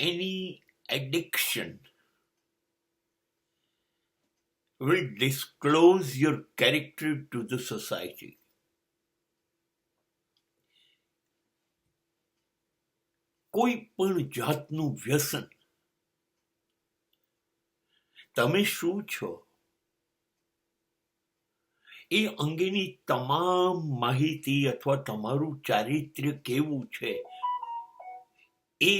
any addiction will disclose your character to the society. કોઈ પણ જાતનું વ્યસન, તમે શું છો એ અંગેની તમામ માહિતી અથવા તમારું ચારિત્ર્ય કેવું છે એ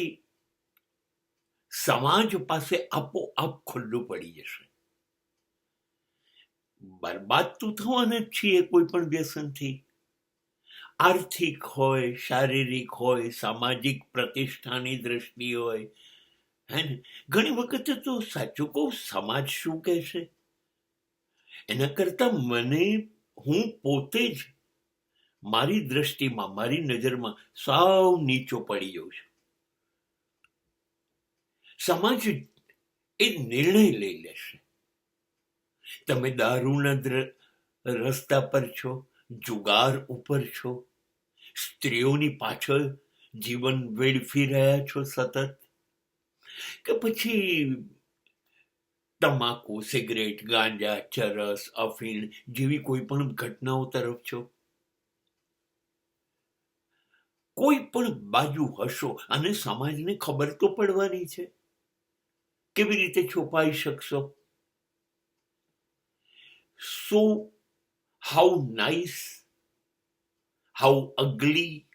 સમાજ પાસે આપોઆપ ખુલ્લું પડી જશે. બરબાદ તો થવાના જ છીએ કોઈ પણ વ્યસનથી. આર્થિક હોય, શારીરિક હોય, સામાજિક પ્રતિષ્ઠાની દ્રષ્ટિ હોય. હે ને, ઘણી વખત તો સાચું કહું, સમાજ શું કહેશે એના કરતા હું પોતે જ મારી દ્રષ્ટિમાં, મારી નજરમાં સાવ નીચો પડી જાઉં છું. સમાજ એ નિર્ણય લઈ લેશે. તમે દારૂના રસ્તા પર છો, જુગાર ઉપર છો, સ્ત્રીઓની પાછળ જીવન વેડફી રહ્યા છો સતત, કે પછી તમાકુ, સિગરેટ, ગાંજા, ચરસ, અફીણ જેવી કોઈ પણ ઘટનાઓ તરફ છો. કોઈ પણ બાજુ હશો અને સમાજને ખબર તો પડવાની છે. કેવી રીતે છુપાઈ શકશો? So, how nice, how ugly,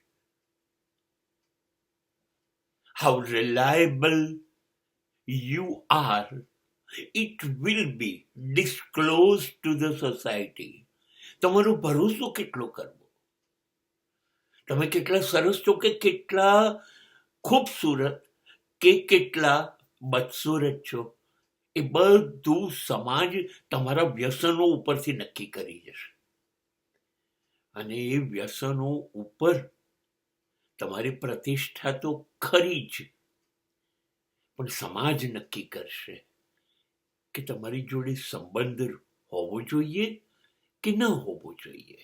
how reliable you are, it will be disclosed to the society. તમારો ભરોસો કેટલો કરવો, તમે કેટલા સરસ છો કે કેટલા ખૂબસૂરત કે કેટલા બદસૂરત છો, એ બધું સમાજ તમારા વ્યસનો ઉપરથી નક્કી કરી જશે. અને એ વ્યસનો ઉપર તમારી પ્રતિષ્ઠા તો ખરી જ, પણ સમાજ નક્કી કરશે કે તમારી જોડે સંબંધ હોવો જોઈએ કે ન હોવો જોઈએ.